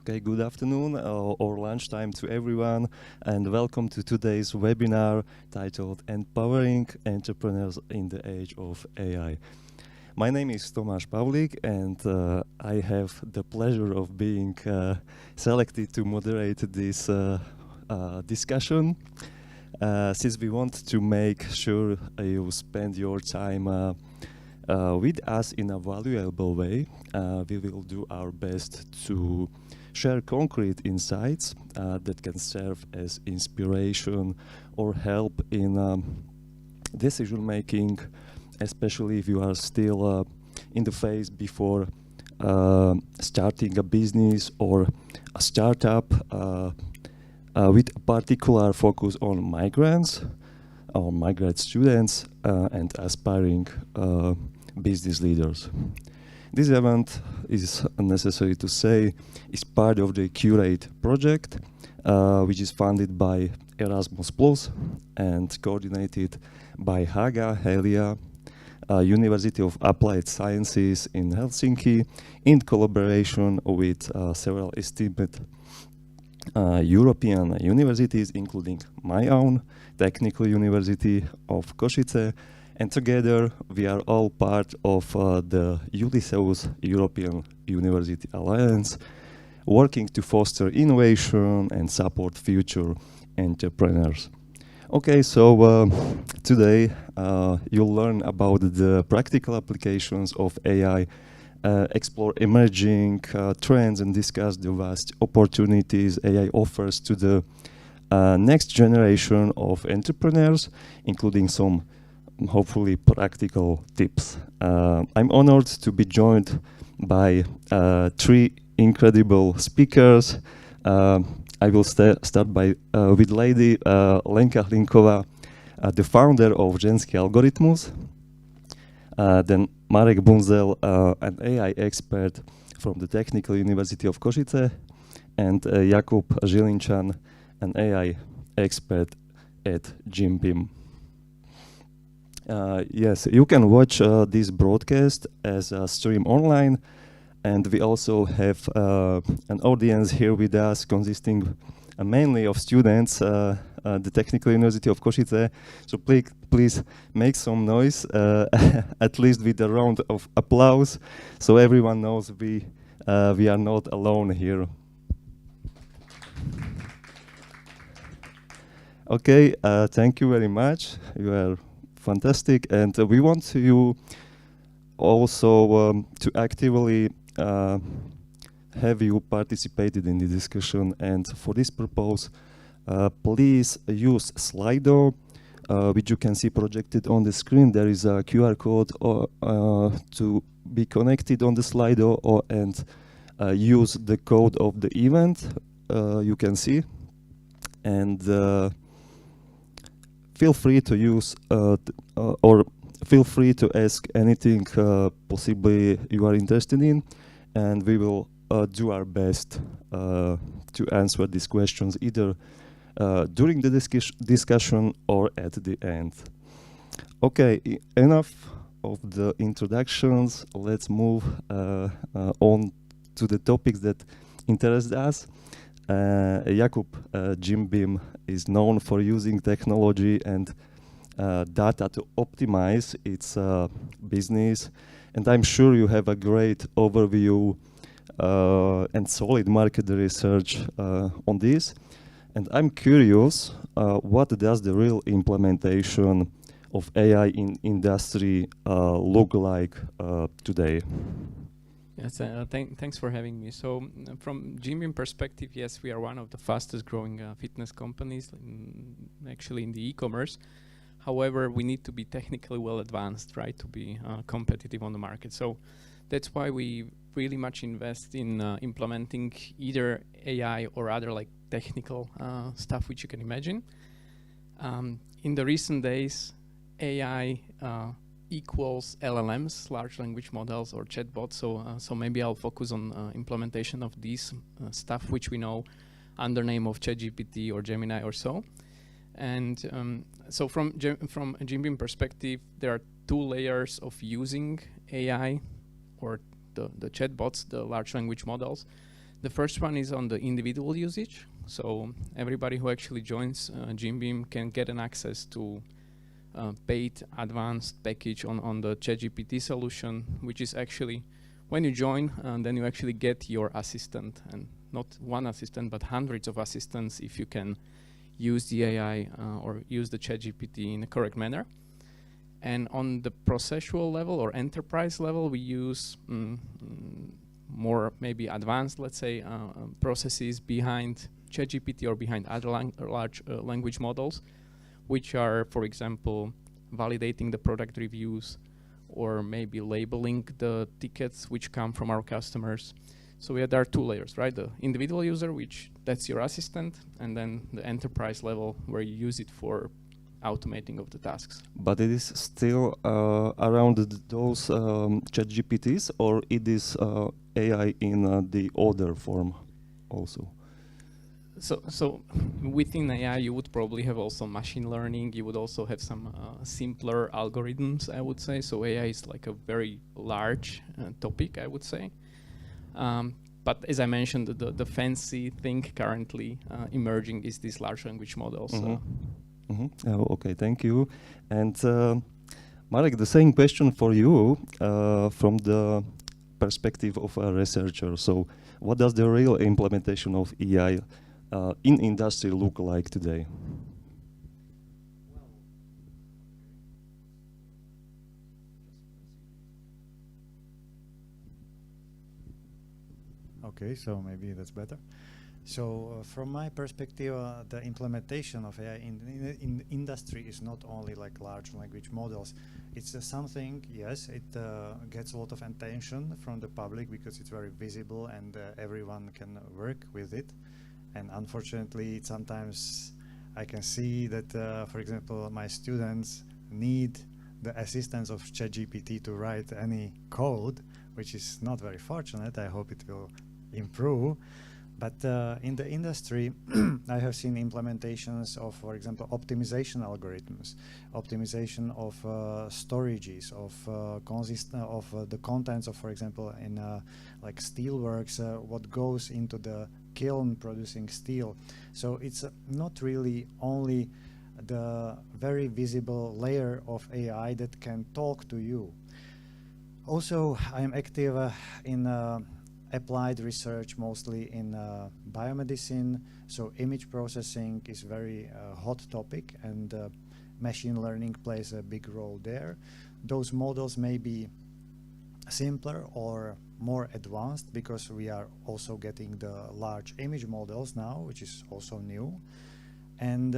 Okay, good afternoon or lunchtime to everyone, and welcome to today's webinar titled Empowering Entrepreneurs in the Age of AI. My name is Tomáš Pavlík, and I have the pleasure of being selected to moderate this discussion. Since we want to make sure you spend your time with us in a valuable way, we will do our best to share concrete insights that can serve as inspiration or help in decision making, especially if you are still in the phase before starting a business or a startup with a particular focus on migrants or migrant students and aspiring business leaders. This event, is necessary to say, is part of the CURATE project, which is funded by Erasmus Plus and coordinated by Haaga-Helia, University of Applied Sciences in Helsinki, in collaboration with several esteemed European universities, including my own, Technical University of Košice, and together we are all part of the Ulysses European University Alliance, working to foster innovation and support future entrepreneurs. Okay, so today you'll learn about the practical applications of AI, explore emerging trends, and discuss the vast opportunities AI offers to the next generation of entrepreneurs, including some hopefully practical tips. I'm honored to be joined by three incredible speakers. I will start by with Lady Lenka Hlinková, the founder of Ženský algoritmus. Then Marek Bunzel, an AI expert from the Technical University of Košice, and Jakub Žilinčan, an AI expert at Jim Beam. Yes, you can watch this broadcast as a stream online, and we also have an audience here with us consisting mainly of students, the Technical University of Košice. So please make some noise, at least with a round of applause, so everyone knows we are not alone here. Okay, thank you very much. You are fantastic, and we want you also to actively have you participated in the discussion, and for this purpose, please use Slido, which you can see projected on the screen. There is a QR code to be connected on the Slido, and use the code of the event you can see, and feel free to use or feel free to ask anything possibly you are interested in, and we will do our best to answer these questions either during the discussion or at the end. Okay, enough of the introductions. Let's move on to the topics that interest us. Jakub, Jim Beam is known for using technology and data to optimize its business, and I'm sure you have a great overview and solid market research on this. And I'm curious, what does the real implementation of AI in industry look like today? Yes, thanks for having me. So from Jim perspective, yes, we are one of the fastest growing fitness companies actually in the e-commerce. However, we need to be technically well advanced, right, to be competitive on the market. So that's why we really much invest in implementing either AI or other like technical stuff which you can imagine. In the recent days, AI equals LLMs, large language models, or chatbots. So maybe I'll focus on implementation of these stuff, which we know under name of ChatGPT or Gemini or so. And so from a Jimbeam perspective, there are two layers of using AI or the chatbots, the large language models. The first one is on the individual usage. So everybody who actually joins Jimbeam can get an access to paid advanced package on the ChatGPT solution, which is actually, when you join, then you actually get your assistant, and not one assistant, but hundreds of assistants if you can use the AI or use the ChatGPT in a correct manner. And on the processual level or enterprise level, we use more maybe advanced, let's say, processes behind ChatGPT or behind other large language models, which are, for example, validating the product reviews or maybe labeling the tickets which come from our customers. So there are two layers, right? The individual user, which that's your assistant, and then the enterprise level where you use it for automating of the tasks. But it is still around those ChatGPTs, or it is AI in the older form also? So within AI, you would probably have also machine learning. You would also have some simpler algorithms, I would say. So AI is like a very large topic, I would say. But as I mentioned, the fancy thing currently emerging is these large language models. Oh, okay, thank you. And Marek, the same question for you from the perspective of a researcher. So what does the real implementation of AI in industry look like today? Okay, so maybe that's better. So from my perspective, the implementation of AI in industry is not only like large language models. It's something, yes, it gets a lot of attention from the public because it's very visible and everyone can work with it. And unfortunately, sometimes I can see that, for example, my students need the assistance of ChatGPT to write any code, which is not very fortunate. I hope it will improve. But in the industry, I have seen implementations of, for example, optimization algorithms, optimization of storages, of the contents of, for example, in like steelworks, what goes into the kiln producing steel. So it's not really only the very visible layer of AI that can talk to you. Also, I am active in applied research, mostly in biomedicine. So image processing is very hot topic, and machine learning plays a big role there. Those models may be simpler or more advanced because we are also getting the large image models now, which is also new. And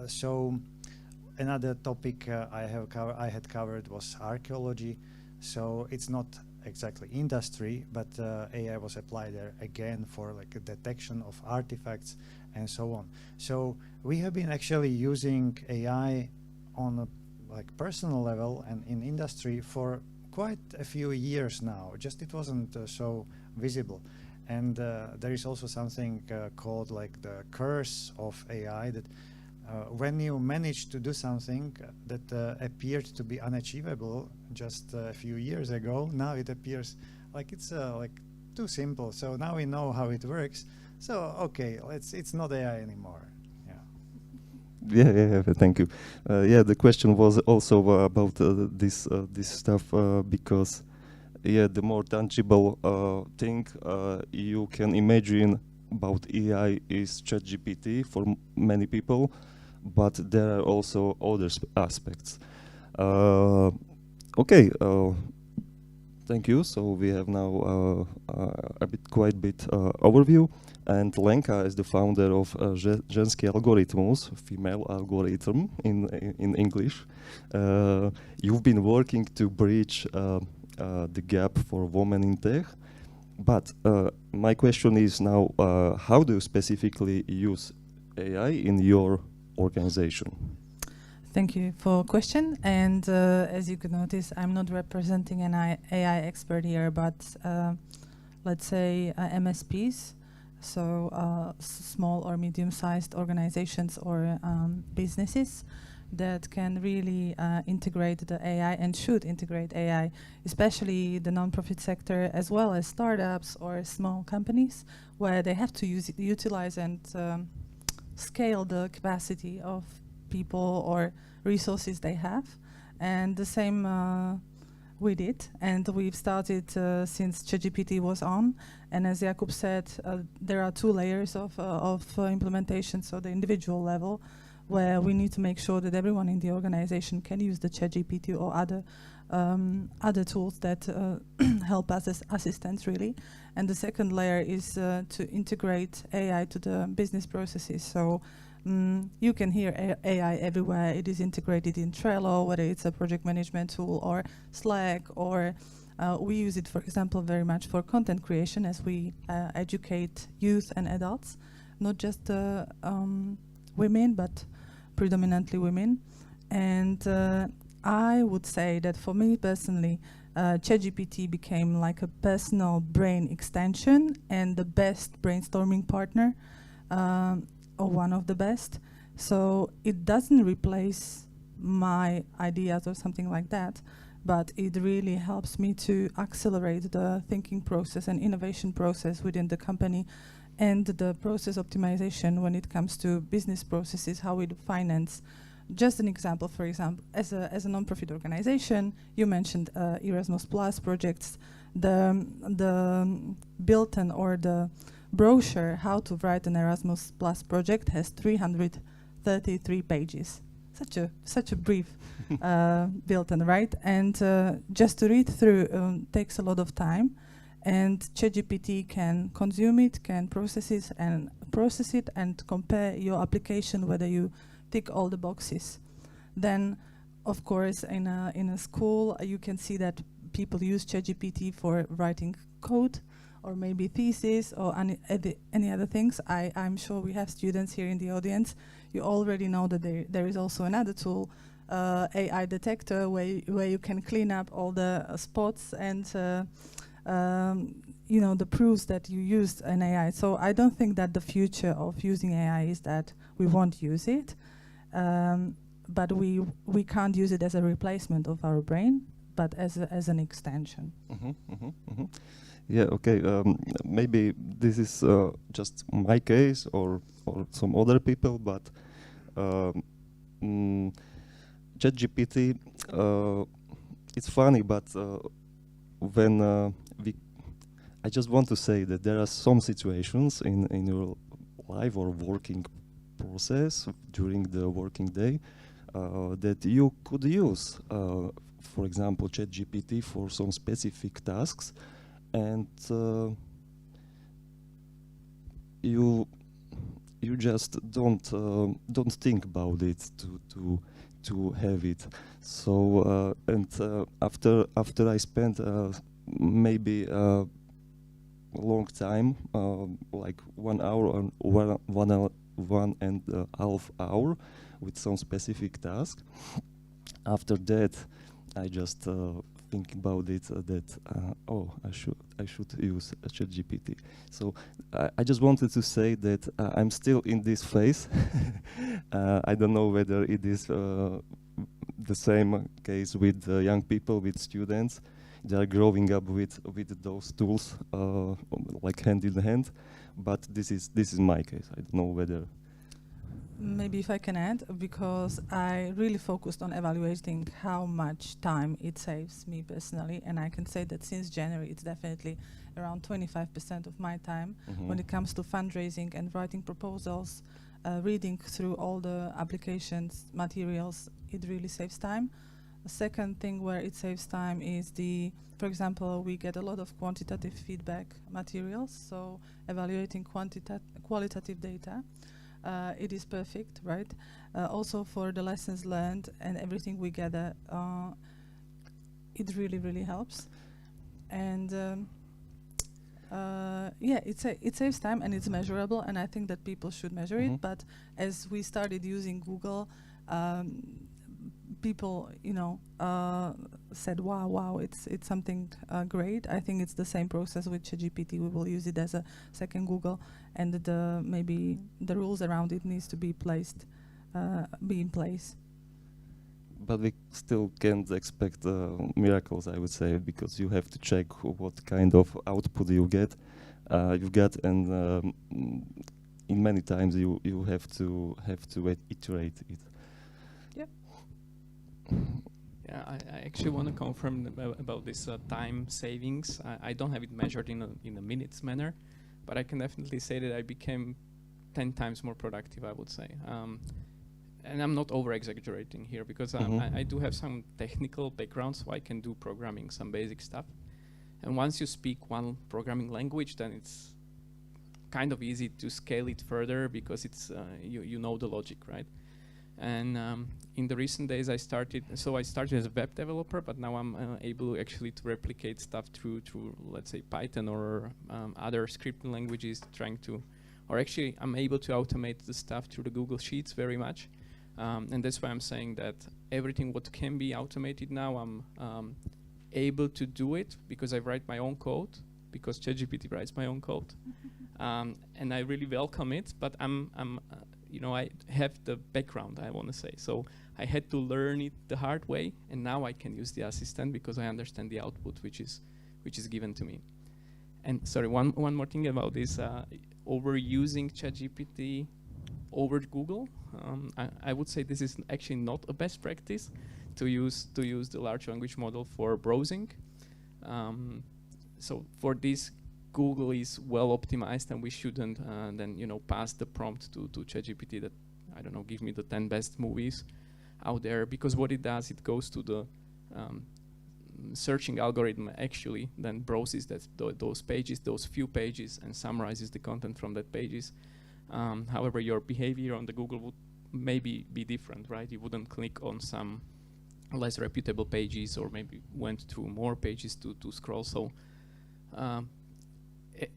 so another topic I had covered was archaeology. So it's not exactly industry, but AI was applied there again for like a detection of artifacts and so on. So we have been actually using AI on a like personal level and in industry for quite a few years now. Just it wasn't so visible. And there is also something called like the curse of AI, that when you manage to do something that appeared to be unachievable just a few years ago, now it appears like it's like too simple. So now we know how it works. So okay, it's not AI anymore. Yeah, thank you. Yeah, the question was also about this stuff because the more tangible thing you can imagine about AI is ChatGPT for many people, but there are also other aspects. Okay, thank you. So we have now quite a bit overview. And Lenka is the founder of Ženský algoritmus, female algorithm in English. You've been working to bridge the gap for women in tech. But my question is now, how do you specifically use AI in your organization? Thank you for question. And as you could notice, I'm not representing an AI expert here, but let's say MSPs, so small or medium-sized organizations or businesses that can really integrate the AI and should integrate AI, especially the non-profit sector as well as startups or small companies where they have to utilize and scale the capacity of people or resources they have. And the same we did, and we've started since ChatGPT was on. And as Jakub said, there are two layers of implementation, so the individual level, where we need to make sure that everyone in the organization can use the ChatGPT or other tools that help us as assistants, really. And the second layer is to integrate AI to the business processes. So you can hear AI everywhere. It is integrated in Trello, whether it's a project management tool or Slack, or we use it, for example, very much for content creation as we educate youth and adults, not just women, but predominantly women. And I would say that for me personally, ChatGPT became like a personal brain extension and the best brainstorming partner, or one of the best. So it doesn't replace my ideas or something like that, but it really helps me to accelerate the thinking process and innovation process within the company, and the process optimization when it comes to business processes, how we do finance. Just an example, for example, as a non-profit organization, you mentioned Erasmus Plus projects. The bulletin or the brochure how to write an Erasmus Plus project has 333 pages. Such a brief bulletin, right? And just to read through takes a lot of time. And ChatGPT can consume it, can process it, and compare your application whether you tick all the boxes. Then, of course, in a school, you can see that people use ChatGPT for writing code, or maybe thesis, or any other things. I'm sure we have students here in the audience. You already know that there is also another tool, AI detector, where you can clean up all the spots and the proofs that you used an AI. So I don't think that the future of using AI is that we won't use it, but we can't use it as a replacement of our brain, but as an extension. Yeah, okay. Maybe this is just my case or some other people, but ChatGPT, it's funny, but when I just want to say that there are some situations in your life or working process during the working day that you could use, for example, ChatGPT for some specific tasks, and you just don't think about it to have it. So after I spent maybe a long time, like 1 hour or 1.5 hours with some specific task. After that, I just think about it that I should use ChatGPT. So I just wanted to say that I'm still in this phase. I don't know whether it is the same case with young people, with students. They are growing up with those tools like hand in hand, but this is my case. I don't know whether. Maybe if I can add, because I really focused on evaluating how much time it saves me personally, and I can say that since January it's definitely around 25% of my time when it comes to fundraising and writing proposals, reading through all the applications, materials. It really saves time. The second thing where it saves time is for example, we get a lot of quantitative feedback materials, so evaluating qualitative data. It is perfect, right? Also for the lessons learned and everything we gather, it really, really helps. And it saves time and it's measurable, and I think that people should measure it. But as we started using Google, people, said, wow, it's something great. I think it's the same process with ChatGPT. We will use it as a second Google, and maybe the rules around it needs to be in place. But we still can't expect miracles, I would say, because you have to check what kind of output you get, and in many times you have to iterate it. Yeah. Yeah, I actually want to confirm about this time savings. I don't have it measured in a minutes manner, but I can definitely say that I became 10 times more productive, I would say. And I'm not over-exaggerating here, because I do have some technical background, so I can do programming, some basic stuff. And once you speak one programming language, then it's kind of easy to scale it further, because it's you know the logic, right? And in the recent days, I started as a web developer, but now I'm able actually to replicate stuff through let's say Python or other scripting languages, or actually I'm able to automate the stuff through the Google Sheets very much. And that's why I'm saying that everything what can be automated now, I'm able to do it because I write my own code, because ChatGPT writes my own code. And I really welcome it, but I have the background, I want to say. So I had to learn it the hard way, and now I can use the assistant because I understand the output which is given to me. And sorry, one more thing about this overusing ChatGPT over Google. I would say this is actually not a best practice to use the large language model for browsing. So for this, Google is well optimized, and we shouldn't then pass the prompt to ChatGPT that, I don't know, give me the 10 best movies out there, because what it does, it goes to the searching algorithm actually, then browses those pages, those few pages, and summarizes the content from that pages. However, your behavior on the Google would maybe be different, right? You wouldn't click on some less reputable pages, or maybe went through more pages to scroll. So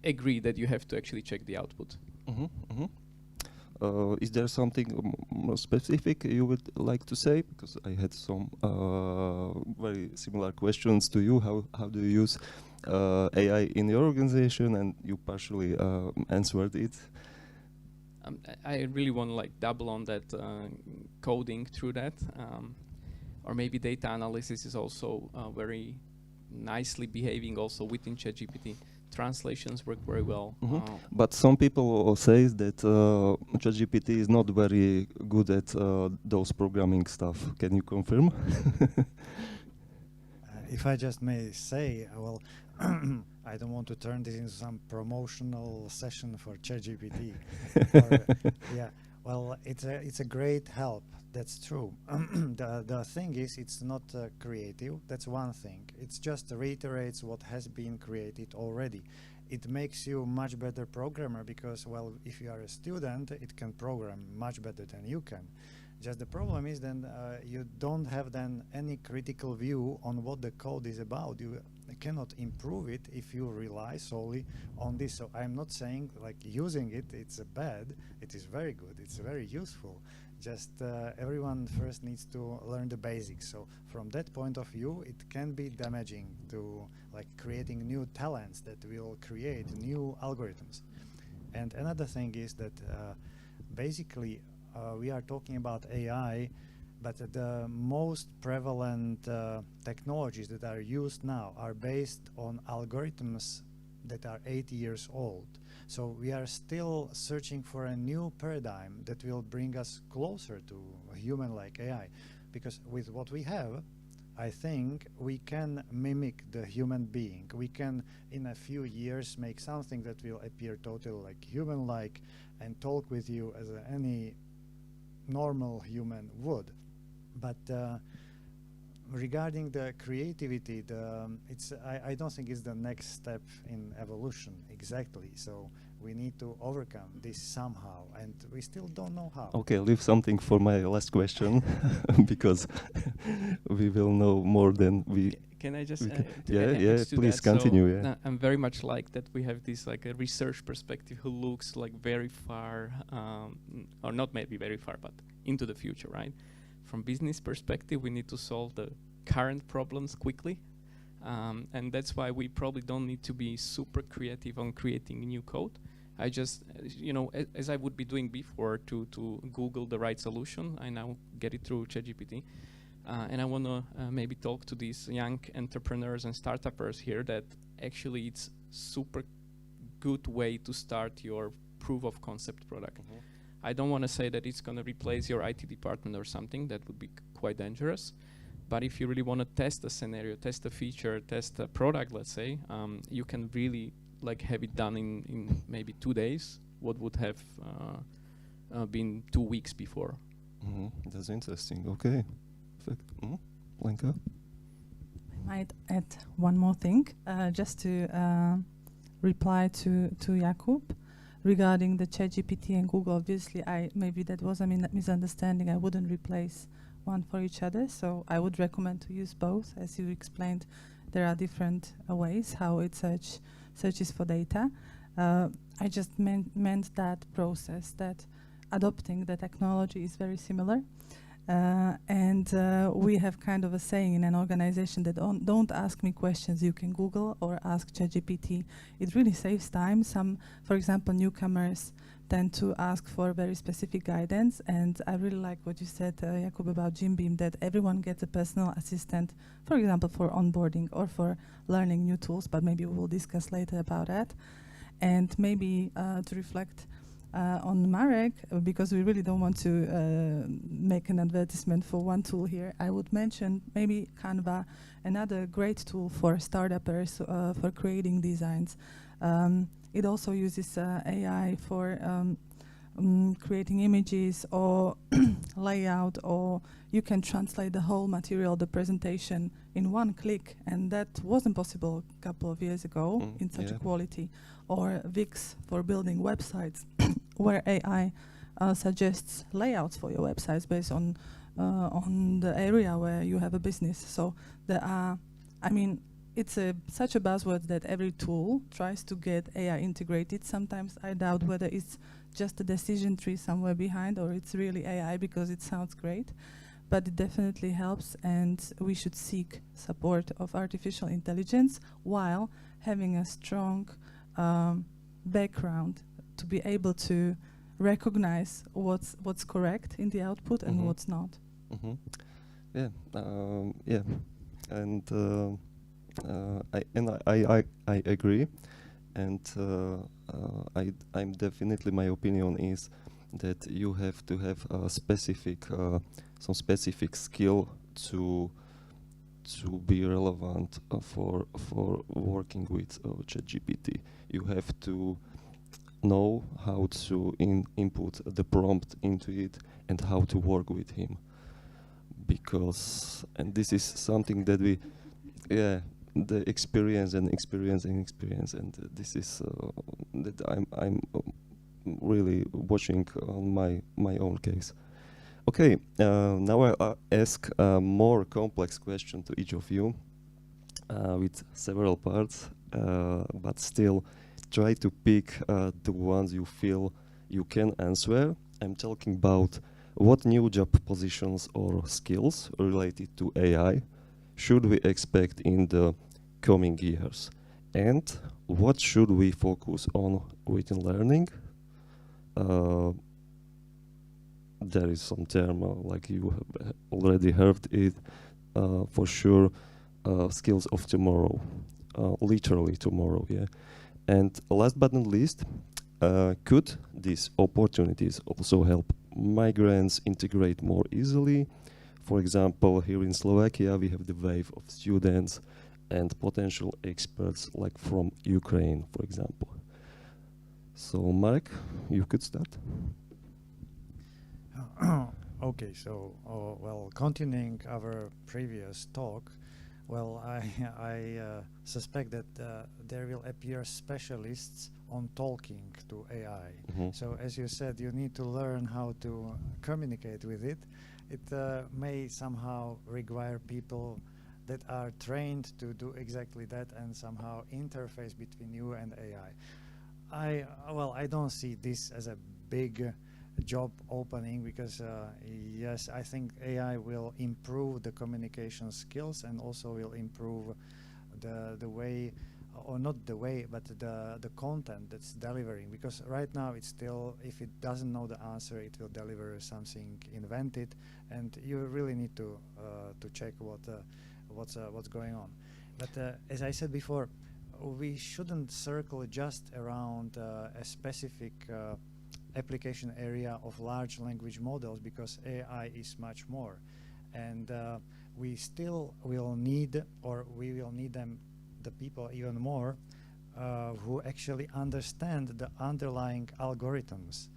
agree that you have to actually check the output. Is there something more specific you would like to say? Because I had some very similar questions to you. How do you use AI in your organization? And you partially answered it. I really want to double on that coding through that, or maybe data analysis is also very nicely behaving also within ChatGPT. Translations work very well. But some people say that ChatGPT is not very good at those programming stuff. Can you confirm? If I just may say, well, I don't want to turn this into some promotional session for ChatGPT. Yeah, well, it's a great help. That's true. The thing is, it's not creative. That's one thing. It just reiterates what has been created already. It makes you much better programmer because, well, if you are a student, it can program much better than you can. Just the problem is then you don't have then any critical view on what the code is about. You cannot improve it if you rely solely on this. So I'm not saying using it, it's bad. It is very good. It's very useful. Just everyone first needs to learn the basics. So from that point of view, it can be damaging to creating new talents that will create new algorithms. And another thing is that basically we are talking about AI, but the most prevalent technologies that are used now are based on algorithms that are 8 years old. So we are still searching for a new paradigm that will bring us closer to a human-like AI. Because with what we have, I think we can mimic the human being. We can, in a few years, make something that will appear totally human-like and talk with you as any normal human would. But regarding the creativity, I don't think it's the next step in evolution exactly. So we need to overcome this somehow, and we still don't know how. Okay, leave something for my last question, because we will know more than we. Can I just? Yeah. Please continue. So I'm very much like that. We have this a research perspective who looks very far, or not maybe very far, but into the future, right? from business perspective, we need to solve the current problems quickly. And that's why we probably don't need to be super creative on creating new code. I just, as I would be doing before to Google the right solution, I now get it through ChatGPT. And I want to maybe talk to these young entrepreneurs and startuppers here that actually it's super good way to start your proof of concept product. I don't want to say that it's going to replace your IT department or something. That would be quite dangerous. But if you really want to test a scenario, test a feature, test a product, let's say, you can really like have it done in maybe 2 days, what would have been 2 weeks before. That's interesting. Okay. Perfect. Lenka? I might add one more thing, just to reply to Jakub regarding the ChatGPT and Google. Obviously, maybe that was a misunderstanding. I wouldn't replace one for each other, so I would recommend to use both. As you explained, there are different ways how it searches for data. I just meant that process, that adopting the technology is very similar. And we have kind of a saying in an organization that don't ask me questions, you can Google or ask ChatGPT. It really saves time. Some, for example, newcomers tend to ask for very specific guidance, and I really like what you said, Jakub, about Jim Beam, that everyone gets a personal assistant, for example, for onboarding or for learning new tools, but maybe we will discuss later about that. And maybe to reflect on Marek, because we really don't want to make an advertisement for one tool here, I would mention maybe Canva, another great tool for startuppers for creating designs. It also uses AI for creating images or layout, or you can translate the whole material, the presentation, in one click, and that wasn't possible a couple of years ago in such a quality. Or Wix for building websites, where AI suggests layouts for your websites based on the area where you have a business. So there are, it's such a buzzword that every tool tries to get AI integrated. Sometimes I doubt whether it's just a decision tree somewhere behind or it's really AI, because it sounds great. But it definitely helps, and we should seek support of artificial intelligence while having a strong background to be able to recognize what's correct in the output and what's not. And I agree, and I'm definitely, my opinion is that you have to have a specific some specific skill to be relevant for working with ChatGPT. You have to know how to input the prompt into it and how to work with him, and this is something that the experience, and this is that I'm really watching on my own case. Okay, now I'll ask a more complex question to each of you with several parts, but still try to pick the ones you feel you can answer. I'm talking about what new job positions or skills related to AI should we expect in the coming years, and what should we focus on within learning? There is some term like you have already heard it, for sure, skills of tomorrow, literally tomorrow, And last but not least, could these opportunities also help migrants integrate more easily? For example, here in Slovakia, we have the wave of students and potential experts like from Ukraine, for example. So, Marek, you could start. Okay, so continuing our previous talk, I suspect that there will appear specialists on talking to AI. So as you said, you need to learn how to communicate with it. It may somehow require people that are trained to do exactly that and somehow interface between you and AI. I don't see this as a big job opening, because yes, I think AI will improve the communication skills and also will improve the way, or not the way, but the content that's delivering. Because right now it's still, if it doesn't know the answer, it will deliver something invented, and you really need to check what's going on. But as I said before, we shouldn't circle just around a specific application area of large language models, because AI is much more, and we still will need, or we will need them, the people even more, who actually understand the underlying algorithms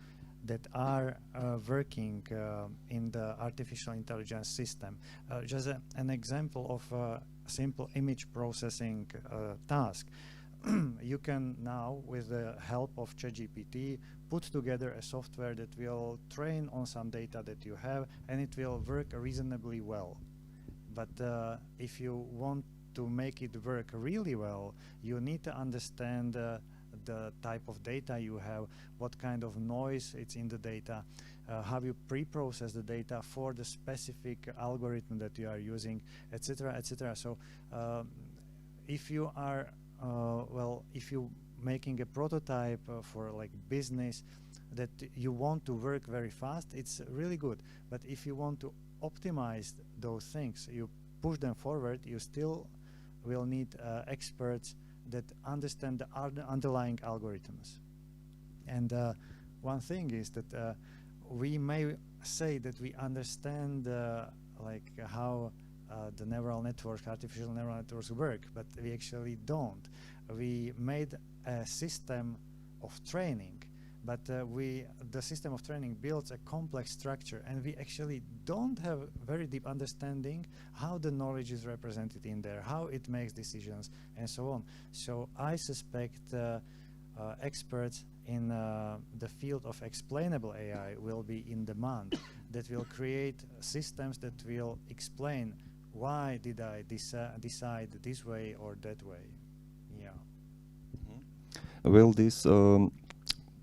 that are working in the artificial intelligence system. Just an example of a simple image processing task. You can now, with the help of ChatGPT, put together a software that will train on some data that you have, and it will work reasonably well. But if you want to make it work really well, you need to understand the type of data you have, what kind of noise it's in the data, how you pre-process the data for the specific algorithm that you are using, etc., etc. So if you are if you making a prototype for like business that you want to work very fast, it's really good. But if you want to optimize those things, you push them forward, you still will need experts that understand the underlying algorithms. And one thing is that we may say that we understand like how the neural networks, artificial neural networks work, but we actually don't. We made a system of training, but the system of training builds a complex structure, and we actually don't have very deep understanding how the knowledge is represented in there, how it makes decisions, and so on. So I suspect experts in the field of explainable AI will be in demand, that will create systems that will explain why did I decide this way or that way. Yeah. Will this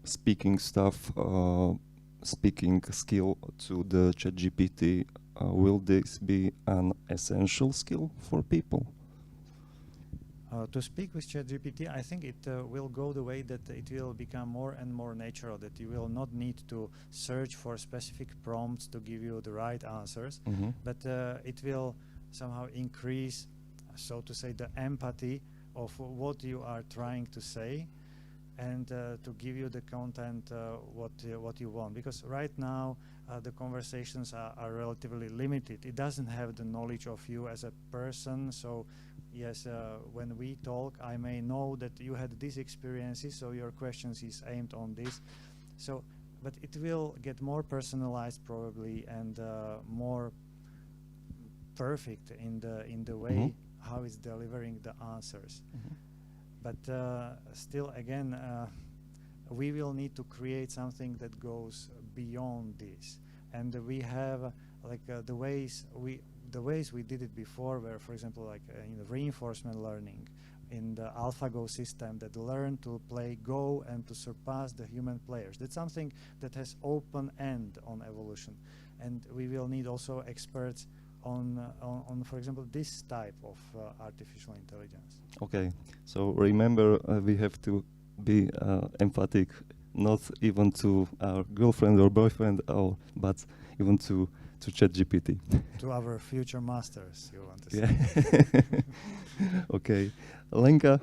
speaking stuff, speaking skill to the ChatGPT, will this be an essential skill for people? To speak with ChatGPT, I think it will go the way that it will become more and more natural, that you will not need to search for specific prompts to give you the right answers, but it will somehow increase, so to say, the empathy of what you are trying to say, and to give you the content what you want. Because right now the conversations are relatively limited. It doesn't have the knowledge of you as a person. So yes, when we talk, I may know that you had these experiences, so your questions is aimed on this. So, but it will get more personalized probably, and more perfect in the way how it's delivering the answers. But still, again, we will need to create something that goes beyond this. And we have like the ways we did it before, where, for example, like in the reinforcement learning, in the AlphaGo system, that learn to play Go and to surpass the human players. That's something that has open end on evolution, and we will need also experts on for example, this type of artificial intelligence. Okay, so remember, we have to be emphatic, not even to our girlfriend or boyfriend, but even to ChatGPT. To our future masters, you want to say. Yeah. Okay, Lenka,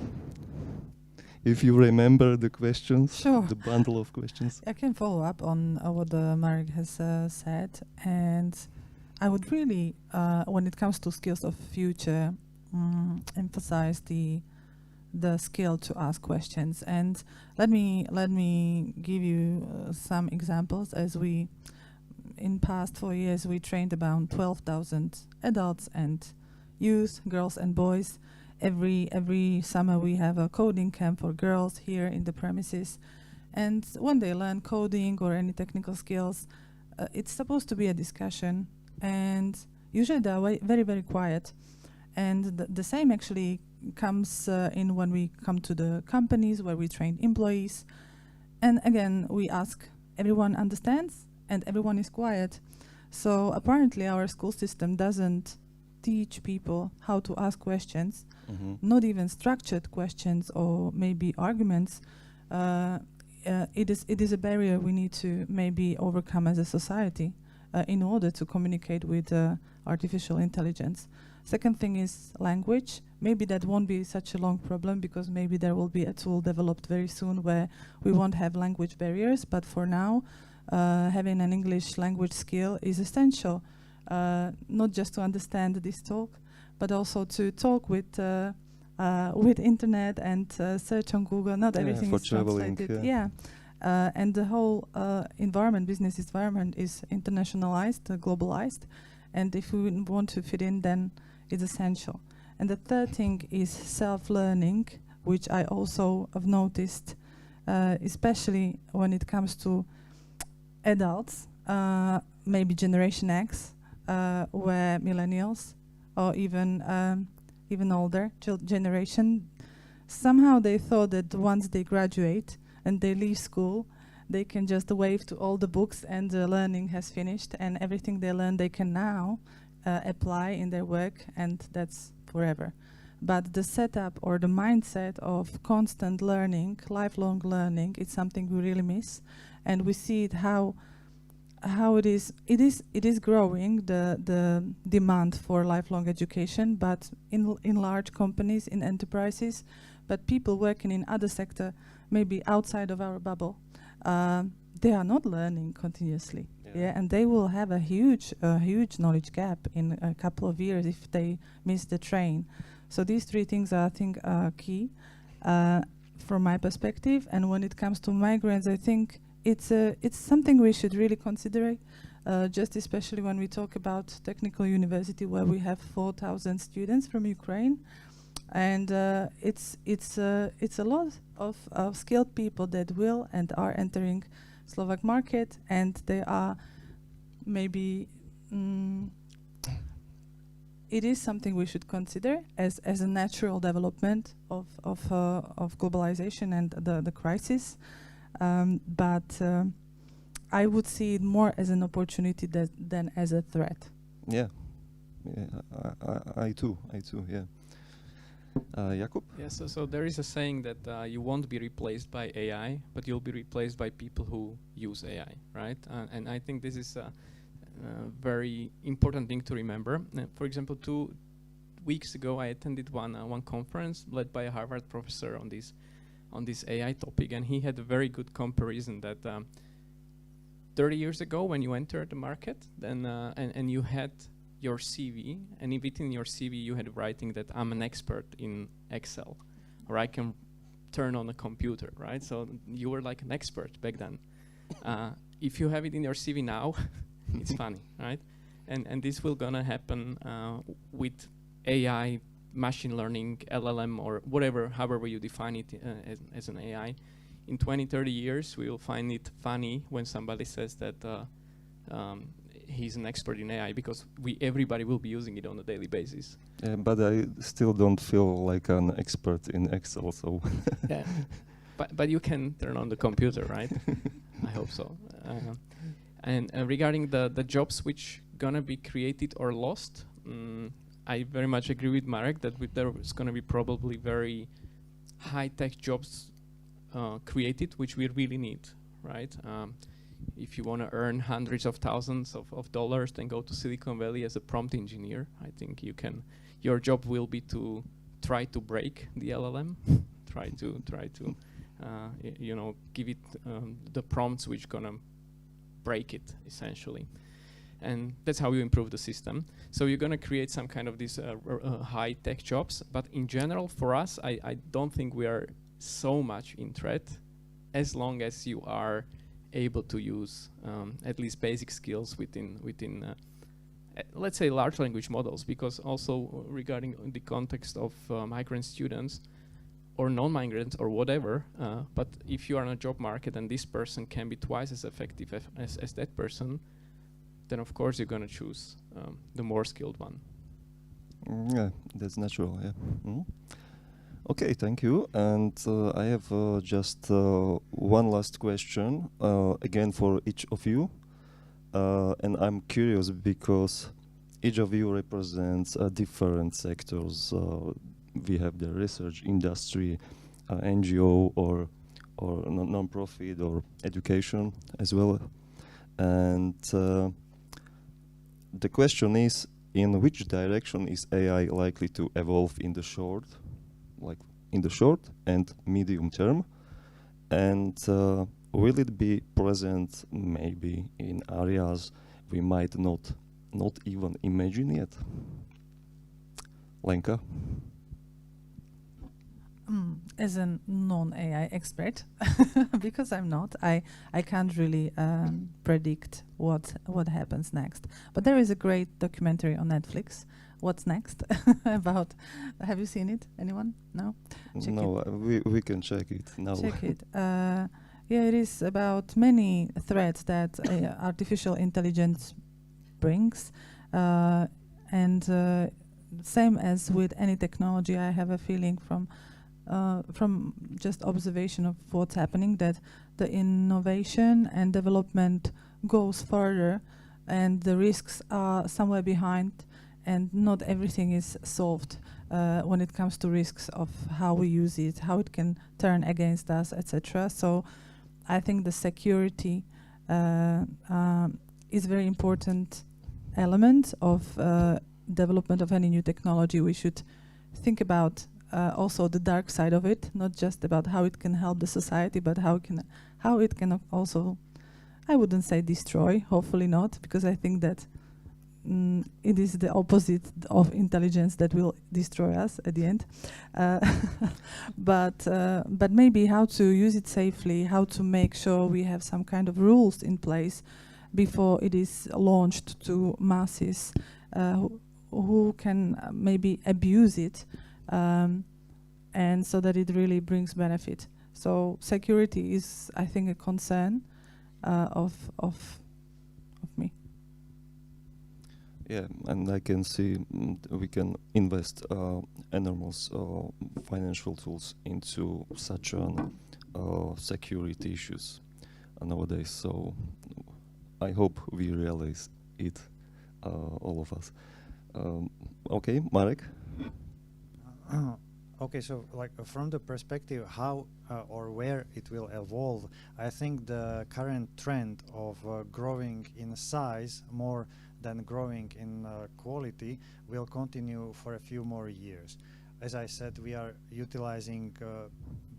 if you remember the questions, Sure. the bundle of questions. I can follow up on what Marek has said, and I would really, when it comes to skills of future, emphasize the skill to ask questions. And let me give you some examples. As we, in past 4 years, we trained about 12,000 adults and youth, girls and boys. Every summer we have a coding camp for girls here in the premises. And when they learn coding or any technical skills, it's supposed to be a discussion. And usually they are very, very quiet. And the same actually comes in when we come to the companies where we train employees. And again, we ask everyone understands and everyone is quiet. So apparently our school system doesn't teach people how to ask questions, not even structured questions or maybe arguments. It is a barrier we need to maybe overcome as a society in order to communicate with artificial intelligence. Second thing is language. Maybe that won't be such a long problem because maybe there will be a tool developed very soon where we won't have language barriers, but for now having an English language skill is essential, not just to understand this talk, but also to talk with internet and search on Google. Not everything for is traveling, translated. And the whole business environment is internationalized, globalized, and if we want to fit in, then it's essential. And the third thing is self-learning, which I also have noticed, especially when it comes to adults, maybe Generation X, where millennials or even older generation, somehow they thought that once they graduate and they leave school, they can just wave to all the books and the learning has finished, and everything they learn they can now apply in their work, and that's forever. But the setup or the mindset of constant learning, lifelong learning, is something we really miss, and we see it how it is growing, the demand for lifelong education, but in large companies, in enterprises, but people working in other sector, maybe outside of our bubble, they are not learning continuously. And they will have a huge knowledge gap in a couple of years if they miss the train. So these three things I think are key from my perspective. And when it comes to migrants, I think it's something we should really consider, just especially when we talk about technical university, where we have 4,000 students from Ukraine, and it's a lot of skilled people that will and are entering Slovak market, and they are maybe it is something we should consider as a natural development of globalization and the crisis. But I would see it more as an opportunity than as a threat. Yeah, I too, yeah. Jakub? Yes, so there is a saying that you won't be replaced by AI, but you'll be replaced by people who use AI, right? And I think this is a very important thing to remember. For example, 2 weeks ago, I attended one conference led by a Harvard professor on this AI topic, and he had a very good comparison that 30 years ago, when you entered the market, then and you had your CV, and within your CV you had writing that I'm an expert in Excel, or I can turn on a computer, right? So you were like an expert back then. If you have it in your CV now, it's funny, right? And this will gonna happen with AI, machine learning, LLM, or whatever, however you define it as an AI. In 20, 30 years, we will find it funny when somebody says that he's an expert in AI, because everybody will be using it on a daily basis. But I still don't feel like an expert in Excel, so. Yeah, but you can turn on the computer, right? I hope so. And regarding the jobs which gonna be created or lost, I very much agree with Marek that there's gonna be probably very high-tech jobs created, which we really need, right? If you want to earn hundreds of thousands of dollars, then go to Silicon Valley as a prompt engineer. I think you can. Your job will be to try to break the LLM, try to give it the prompts which gonna break it essentially, and that's how you improve the system. So you're gonna create some kind of these high tech jobs, but in general, for us, I don't think we are so much in threat, as long as you are able to use at least basic skills within let's say large language models, because also regarding the context of migrant students or non-migrants or whatever, but if you are in a job market and this person can be twice as effective as that person, then of course you're going to choose the more skilled one. Yeah, that's natural, yeah. Okay, thank you. And I have just one last question, again for each of you. And I'm curious because each of you represents different sectors. We have the research industry, NGO, or non-profit, or education as well. And the question is, in which direction is AI likely to evolve in the short and medium term? And will it be present maybe in areas we might not even imagine yet? Lenka? As a non-AI expert, because I'm not, I can't really predict what happens next. But there is a great documentary on Netflix, What's Next, about, have you seen it? Anyone? No? Check No, we can check it now. Check it. Yeah, it is about many threats that artificial intelligence brings. And same as with any technology, I have a feeling from just observation of what's happening, that the innovation and development goes further and the risks are somewhere behind, and not everything is solved when it comes to risks of how we use it, how it can turn against us, etc. So I think the security is a very important element of development of any new technology. We should think about also the dark side of it, not just about how it can help the society, but how it can also, I wouldn't say destroy, hopefully not, because I think that it is the opposite of intelligence that will destroy us at the end. But maybe how to use it safely, how to make sure we have some kind of rules in place before it is launched to masses who can maybe abuse it, and so that it really brings benefit. So security is, I think, a concern of me. Yeah, and I can see we can invest enormous financial tools into such security issues nowadays. So I hope we realize it, all of us. Okay, Marek? Okay, so like from the perspective how or where it will evolve, I think the current trend of growing in size more than growing in quality will continue for a few more years. As I said, we are utilizing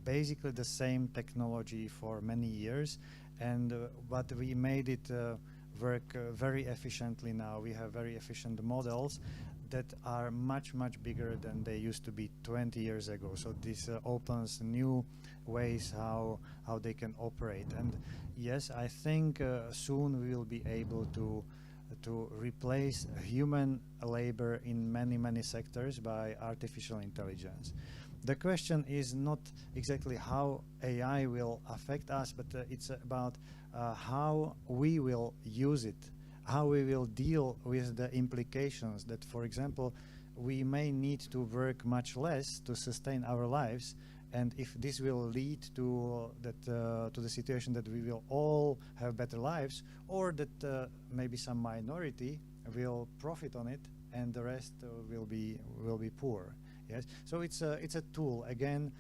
basically the same technology for many years, and but we made it work very efficiently now. We have very efficient models that are much bigger than they used to be 20 years ago. So this opens new ways how they can operate. And yes, I think soon we will be able to replace human labor in many sectors by artificial intelligence. The question is not exactly how AI will affect us, but it's about how we will use it, how we will deal with the implications that, for example, we may need to work much less to sustain our lives, and if this will lead to the situation that we will all have better lives, or that maybe some minority will profit on it and the rest will be poor. Yes, so it's a tool. Again,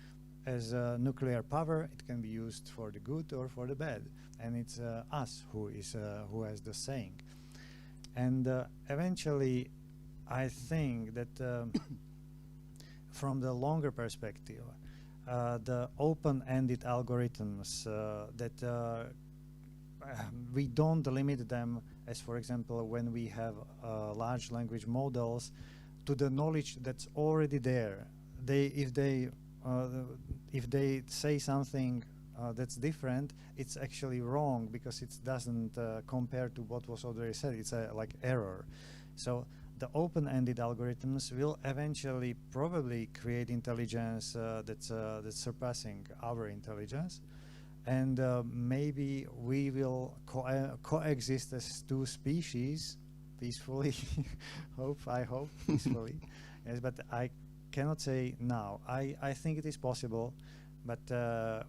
as nuclear power, it can be used for the good or for the bad, and it's us who has the saying. And eventually, I think that from the longer perspective, the open-ended algorithms that we don't limit them, as for example, when we have large language models, to the knowledge that's already there. If they say something that's different, it's actually wrong because it doesn't compare to what was already said. It's like error. So the open-ended algorithms will eventually probably create intelligence that's surpassing our intelligence, and maybe we will coexist as two species peacefully. I hope peacefully. Yes, but I cannot say now. I think it is possible, but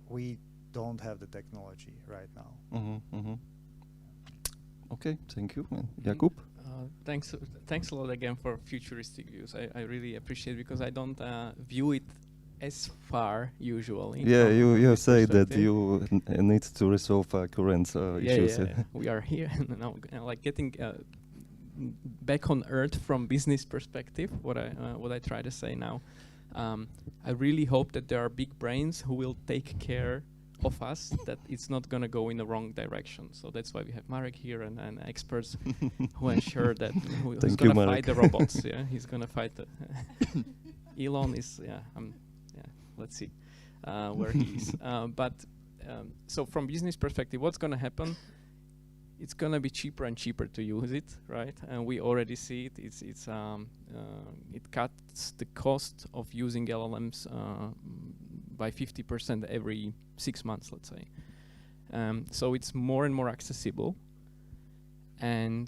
we don't have the technology right now. Okay, thank you. And Jakub? Thanks a lot again for futuristic views. I really appreciate it because I don't view it as far usually. Yeah, you say that perspective. you need to resolve current issues. Yeah. We are here now, like getting back on earth from business perspective. What I try to say now, I really hope that there are big brains who will take care of us, that it's not going to go in the wrong direction. So that's why we have Marek here and experts who ensure that who's going to fight the robots. Yeah, he's going to fight the Elon is let's see where he is. So from business perspective, what's going to happen? It's going to be cheaper and cheaper to use it, right? And we already see it. It cuts the cost of using LLMs by 50% every 6 months, let's say. So it's more and more accessible. And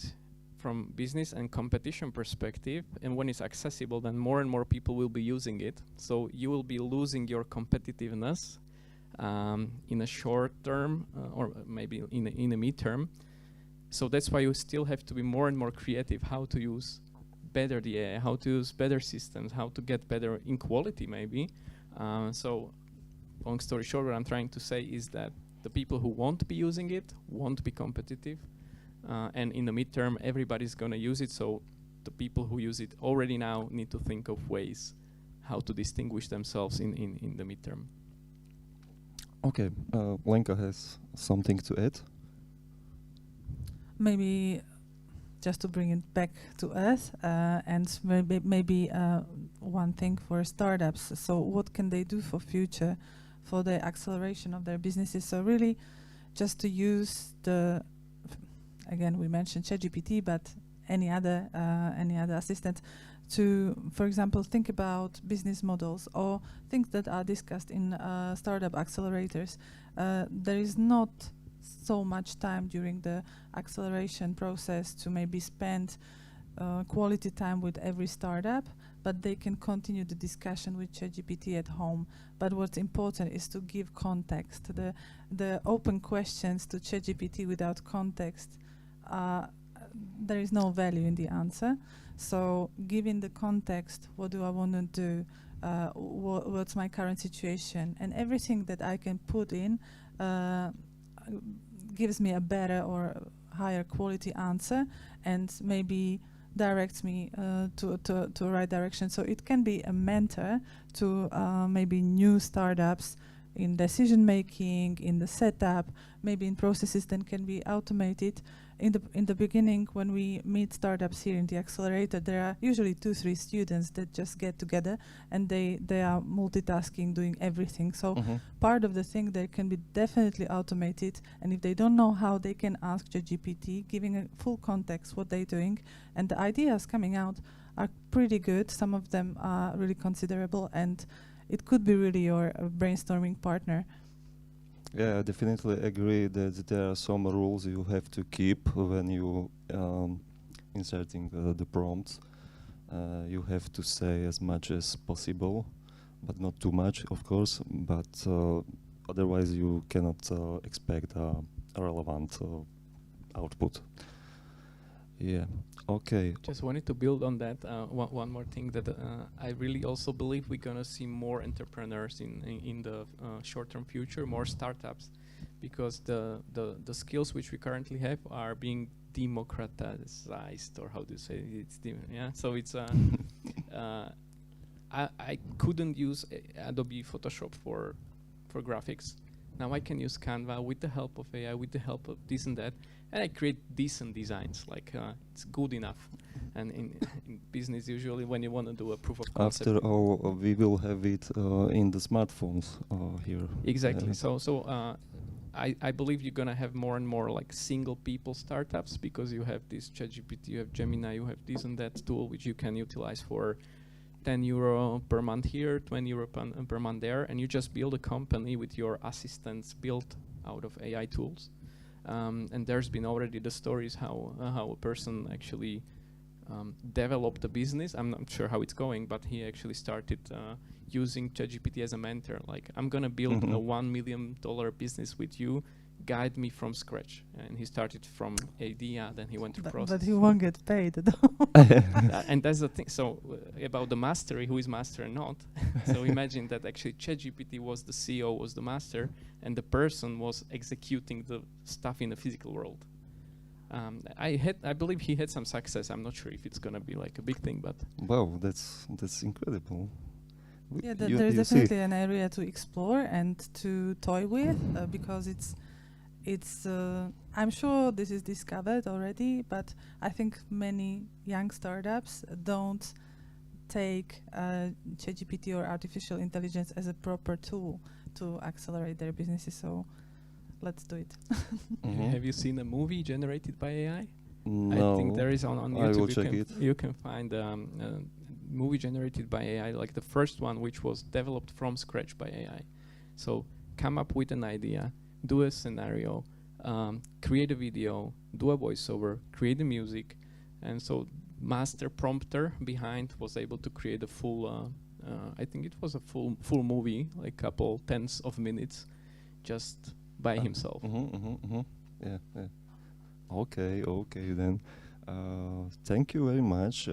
from business and competition perspective, and when it's accessible, then more and more people will be using it. So you will be losing your competitiveness in a short term or maybe in a midterm. So that's why you still have to be more and more creative how to use better the AI, how to use better systems, how to get better in quality maybe. So long story short, what I'm trying to say is that the people who won't be using it won't be competitive. And in the midterm, everybody's going to use it. So the people who use it already now need to think of ways how to distinguish themselves in the midterm. Okay, Lenka has something to add. Maybe just to bring it back to us, and maybe one thing for startups. So what can they do for future, for the acceleration of their businesses? So really just to use again, we mentioned ChatGPT, but any other assistant to, for example, think about business models or things that are discussed in startup accelerators. There is not so much time during the acceleration process to maybe spend quality time with every startup, but they can continue the discussion with ChatGPT at home. But what's important is to give context. The open questions to ChatGPT without context, there is no value in the answer. So giving the context, what do I want to do, what's my current situation, and everything that I can put in gives me a better or higher quality answer and maybe directs me to a right direction. So it can be a mentor to maybe new startups in decision making, in the setup, maybe in processes that can be automated. In the beginning, when we meet startups here in the accelerator, there are usually 2-3 students that just get together and they are multitasking, doing everything. So part of the thing that can be definitely automated, and if they don't know how, they can ask ChatGPT, giving a full context what they're doing, and the ideas coming out are pretty good. Some of them are really considerable, and it could be really your brainstorming partner. Yeah, I definitely agree that there are some rules you have to keep when you inserting the prompts. You have to say as much as possible, but not too much, of course. But otherwise, you cannot expect a relevant output. Yeah. Okay. Just wanted to build on that. One more thing that I really also believe we're gonna see more entrepreneurs in the short-term future, more startups, because the skills which we currently have are being democratized, or how do you say it? So it's I couldn't use Adobe Photoshop for graphics. Now I can use Canva with the help of AI, with the help of this and that, and I create decent designs, like it's good enough. And in business, usually when you want to do a proof of concept. After all, we will have it in the smartphones here. Exactly. So I believe you're gonna have more and more like single people startups, because you have this ChatGPT, you have Gemini, you have this and that tool which you can utilize for €10 per month here, €20 per month there, and you just build a company with your assistants built out of AI tools. And there's been already the stories how a person actually develop the business. I'm not sure how it's going, but he actually started using ChatGPT as a mentor. Like, I'm gonna build a $1 million business with you. Guide me from scratch. And he started from idea, then he went to process. But he won't get paid. And that's the thing. So about the mastery, who is master and not. So imagine that actually ChatGPT was the CEO, was the master, and the person was executing the stuff in the physical world. I believe he had some success. I'm not sure if it's gonna be like a big thing, but Wow, that's incredible. Yeah, there's definitely an area to explore and to toy with because it's I'm sure this is discovered already, but I think many young startups don't take ChatGPT or artificial intelligence as a proper tool to accelerate their businesses. So let's do it. Have you seen a movie generated by AI? No, I think there is on I will YouTube. check it. You can find a movie generated by AI, like the first one, which was developed from scratch by AI. So come up with an idea, do a scenario, create a video, do a voiceover, create the music, and so master prompter behind was able to create a full. I think it was a full movie, like couple tens of minutes, just by himself. Yeah. Okay then. Thank you very much.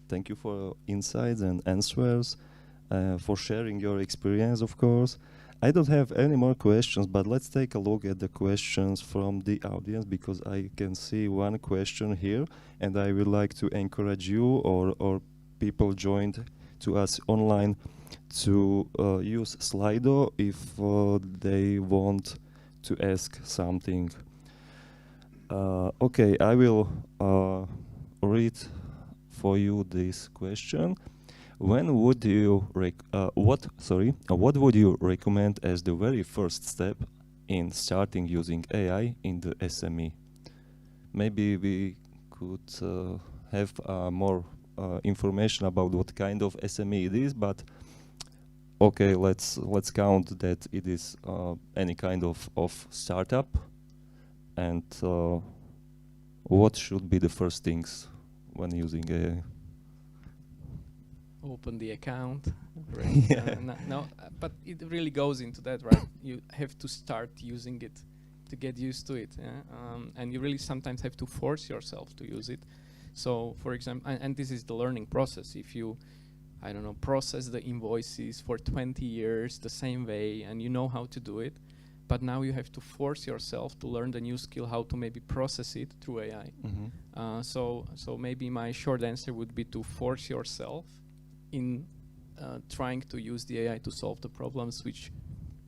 Thank you for insights and answers, for sharing your experience, of course. I don't have any more questions, but let's take a look at the questions from the audience, because I can see one question here, and I would like to encourage you or people joined to us online to use Slido if they want to ask something. Okay, I will read for you this question. When would you what would you recommend as the very first step in starting using AI in the SME? Maybe we could have more information about what kind of SME it is, but okay, let's count that it is any kind of startup. And what should be the first things when using AI? Open the account. Right? No, but it really goes into that, right? You have to start using it to get used to it, and you really sometimes have to force yourself to use it. So, for example, and this is the learning process. If you, I don't know, process the invoices for 20 years the same way, and you know how to do it, but now you have to force yourself to learn the new skill, how to maybe process it through AI. So maybe my short answer would be to force yourself in trying to use the AI to solve the problems which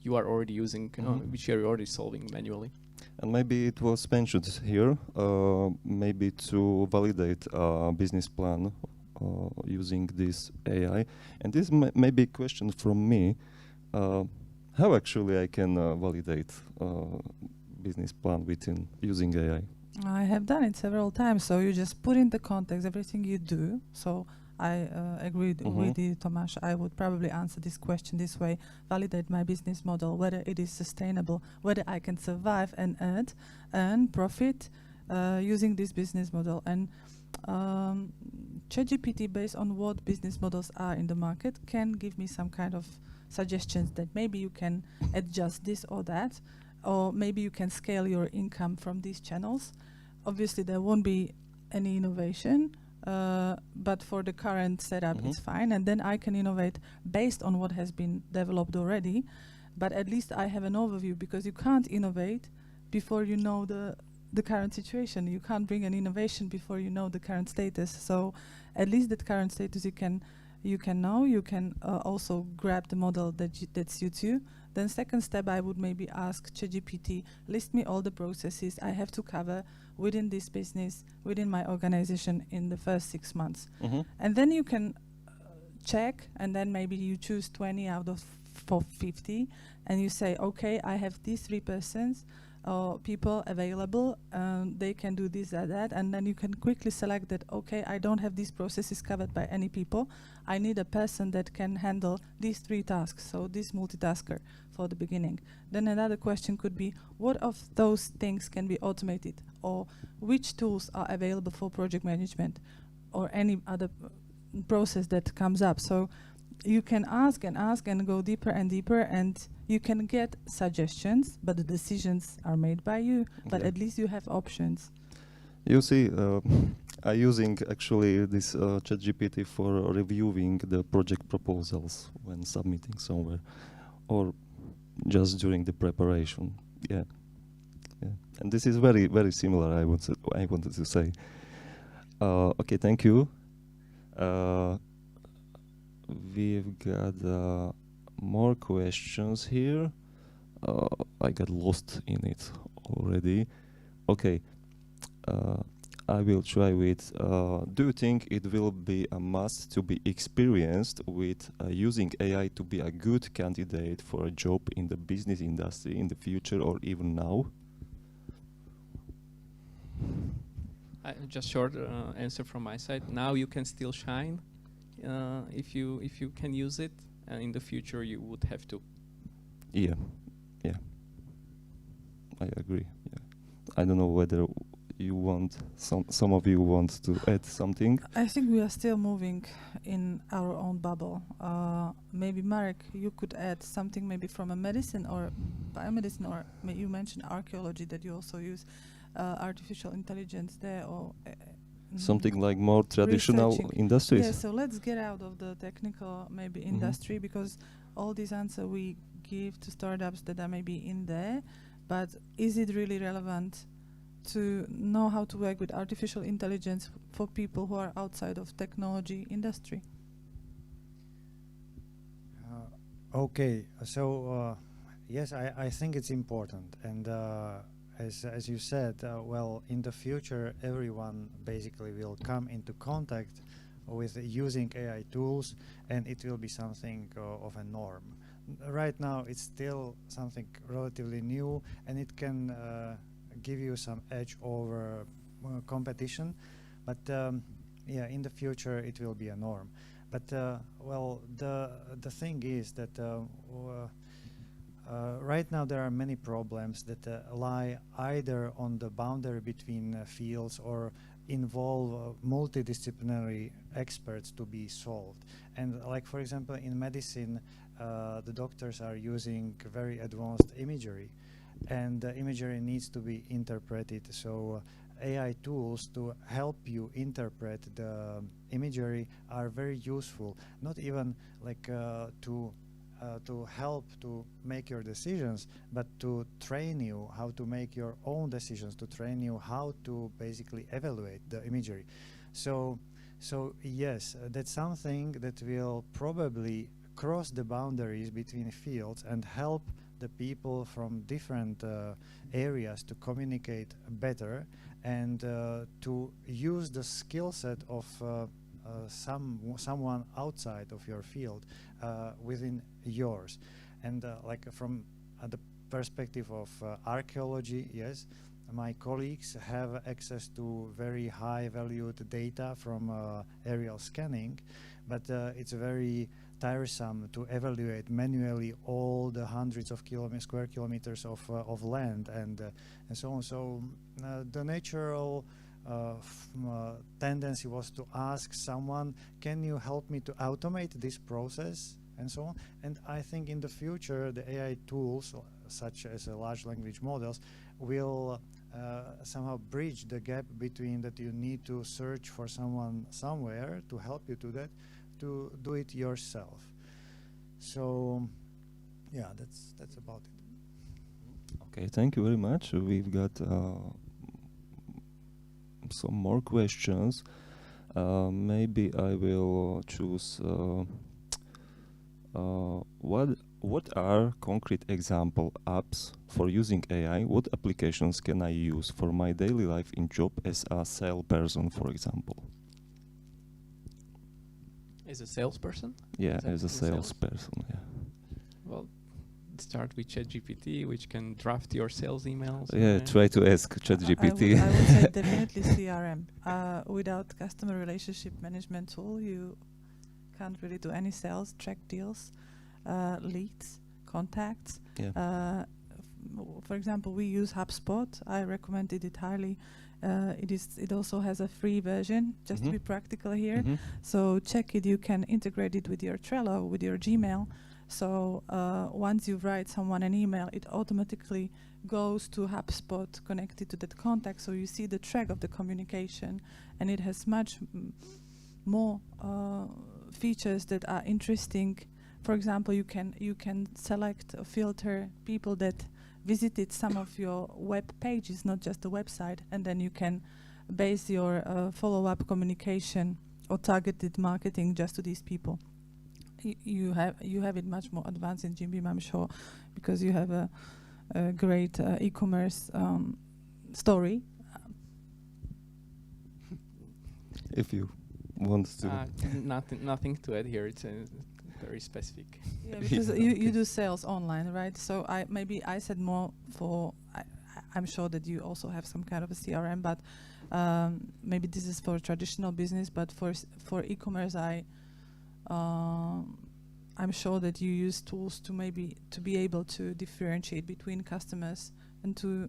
you are already using, which you are already solving manually. And maybe it was mentioned here, maybe to validate a business plan using this AI. And this may be a question from me. How actually I can validate business plan within using AI? I have done it several times. So you just put in the context everything you do. So I agreed with you, Tomáš. I would probably answer this question this way: validate my business model, whether it is sustainable, whether I can survive and earn profit using this business model. And ChatGPT, based on what business models are in the market, can give me some kind of suggestions that maybe you can adjust this or that, or maybe you can scale your income from these channels. Obviously, there won't be any innovation, but for the current setup, it's fine. And then I can innovate based on what has been developed already. But at least I have an overview, because you can't innovate before you know the current situation. You can't bring an innovation before you know the current status. So at least that current status you can know. You can also grab the model that suits you. Then second step, I would maybe ask ChatGPT, list me all the processes I have to cover within this business, within my organization in the first 6 months. And then you can check, and then maybe you choose 20 out of 50, and you say, okay, I have these 3 persons or people available, they can do this or that, and then you can quickly select that, okay, I don't have these processes covered by any people, I need a person that can handle these 3 tasks, so this multitasker for the beginning. Then another question could be, what of those things can be automated, or which tools are available for project management? or any other process that comes up. So you can ask and go deeper and deeper, and you can get suggestions, but the decisions are made by you. But at least you have options. You see, I'm using actually this ChatGPT for reviewing the project proposals when submitting somewhere, or just during the preparation. Yeah, and this is very, very similar. I wanted to say. Okay, thank you. We've got more questions here. I got lost in it already. Okay. I will try with, do you think it will be a must to be experienced with using AI to be a good candidate for a job in the business industry in the future or even now? Just short answer from my side. Now you can still shine if you can use it, and in the future you would have to. Yeah, I agree. Yeah, I don't know whether you want some of you want to add something. I think we are still moving in our own bubble. Maybe Marek, you could add something maybe from a medicine or biomedicine, or you mentioned archaeology that you also use artificial intelligence there, or something like more traditional industries. Yeah, so let's get out of the technical maybe industry, because all these answers we give to startups that are maybe in there, but is it really relevant to know how to work with artificial intelligence for people who are outside of technology industry? Okay, so yes, I think it's important, and as you said, well, in the future, everyone basically will come into contact with using AI tools, and it will be something of a norm. Right now, it's still something relatively new, and it can give you some edge over competition, but yeah, in the future it will be a norm. But well, the thing is that right now there are many problems that lie either on the boundary between fields or involve multidisciplinary experts to be solved. And like, for example, in medicine, the doctors are using very advanced imagery, and the imagery needs to be interpreted. So AI tools to help you interpret the imagery are very useful, not even like to help to make your decisions, but to train you how to make your own decisions, to train you how to basically evaluate the imagery. So yes, that's something that will probably cross the boundaries between fields and help the people from different areas to communicate better, and to use the skill set of someone outside of your field within yours. And like from the perspective of archaeology, yes, my colleagues have access to very high valued data from aerial scanning, but it's very tiresome to evaluate manually all the hundreds of square kilometers of land and so on. So the natural tendency was to ask someone, can you help me to automate this process, and so on. And I think in the future the AI tools such as large language models will somehow bridge the gap between that you need to search for someone somewhere to help you to that, to do it yourself. So yeah, that's about it. Okay, thank you very much. We've got some more questions. Maybe I will choose what are concrete example apps for using AI? What applications can I use for my daily life in job as a salesperson, for example? As a salesperson? Yeah, as a salesperson, yeah. Well, start with ChatGPT, which can draft your sales emails. Yeah, try to ask ChatGPT. I would say definitely CRM. Without customer relationship management tool, you can't really do any sales, track deals, leads, contacts. Yeah. For example, we use HubSpot. I recommended it highly, It also has a free version, just to be practical here. So check it. You can integrate it with your Trello, with your Gmail. So once you write someone an email, it automatically goes to HubSpot connected to that contact. So you see the track of the communication, and it has much more features that are interesting. For example, you can select or filter people that visited some of your web pages, not just the website, and then you can base your follow-up communication or targeted marketing just to these people. You have it much more advanced in Jim Beam, I'm sure, because you have a great e-commerce story. If you want to. Nothing to add here. It's very specific. Yeah, because you do sales online, right? So I said more for. I'm sure that you also have some kind of a CRM, but maybe this is for traditional business. But for e-commerce, I'm sure that you use tools to be able to differentiate between customers and to.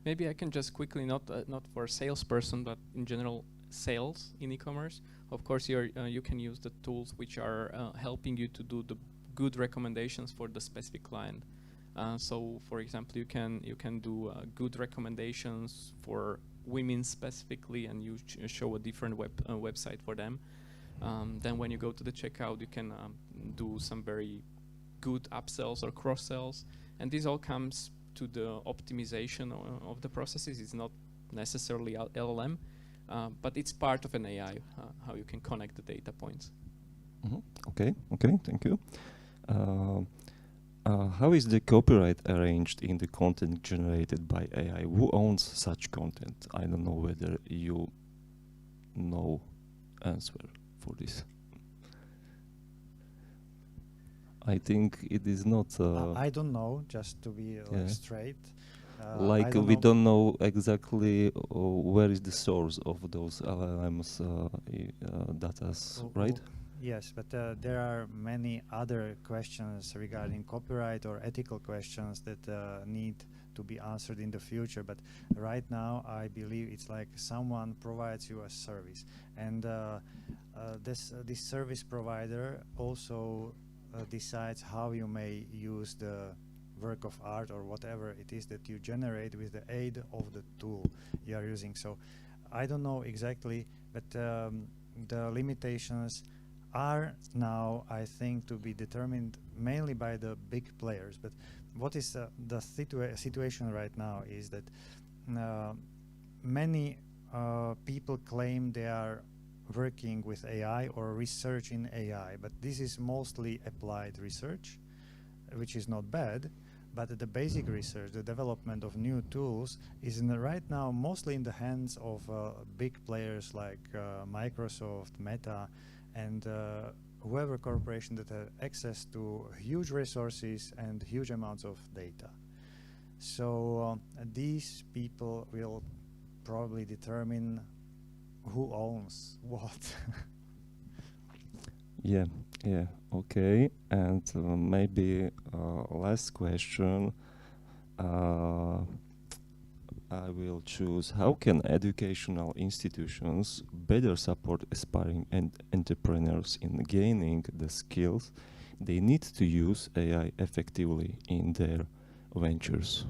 Maybe I can just quickly, not for a salesperson, but in general, sales in e-commerce. Of course, you can use the tools which are helping you to do the good recommendations for the specific client. So, for example, you can do good recommendations for women specifically, and you show a different website for them. Then when you go to the checkout, you can do some very good upsells or cross-sells. And this all comes to the optimization of the processes. It's not necessarily LLM, but it's part of an AI, how you can connect the data points. Okay, thank you. How is the copyright arranged in the content generated by AI? Who owns such content? I don't know whether you know answer for this. I think it is not. I don't know, just to be straight. We don't know exactly where is the source of those LLMs data, right? Yes, but there are many other questions regarding copyright or ethical questions that need to be answered in the future. But right now, I believe it's like someone provides you a service, and this service provider also decides how you may use the work of art or whatever it is that you generate with the aid of the tool you are using. So I don't know exactly, but the limitations are now, I think, to be determined mainly by the big players. But what is the situation right now is that many people claim they are working with AI or research in AI, but this is mostly applied research, which is not bad. But the basic research, the development of new tools, is right now mostly in the hands of big players like Microsoft, Meta, and whoever corporation that have access to huge resources and huge amounts of data. So these people will probably determine who owns what. Yeah, okay. And maybe last question. I will choose: how can educational institutions better support aspiring entrepreneurs in gaining the skills they need to use AI effectively in their ventures?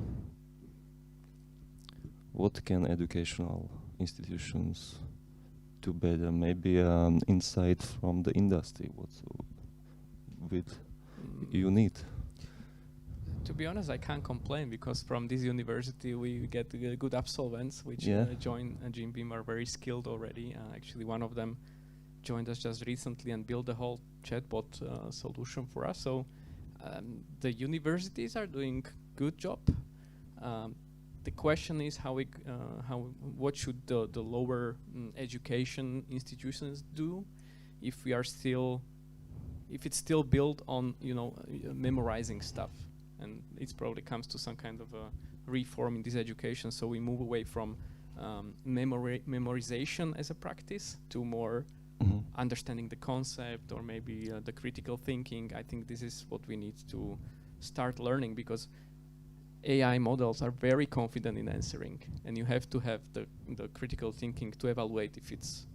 What can educational institutions do better? Maybe an insight from the industry. What you need? To be honest, I can't complain, because from this university we get good absolvents which join Jim Beam, are very skilled already. Actually, one of them joined us just recently and built a whole chatbot solution for us. So the universities are doing good job. The question is what should the lower education institutions do if it's still built on memorizing stuff. And it probably comes to some kind of a reform in this education. So we move away from memorization as a practice to more understanding the concept, or maybe the critical thinking. I think this is what we need to start learning, because AI models are very confident in answering, and you have to have the critical thinking to evaluate if it's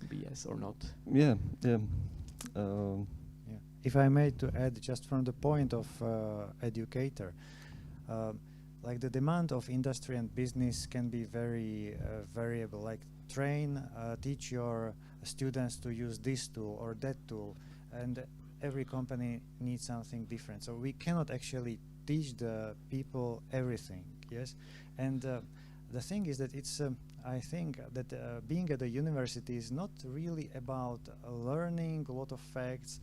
BS or not. Yeah. Yeah. If I may to add, just from the point of educator, like the demand of industry and business can be very variable. Like teach your students to use this tool or that tool, and every company needs something different. So we cannot actually teach the people everything. Yes, and the thing is that it's. I think that being at a university is not really about learning a lot of facts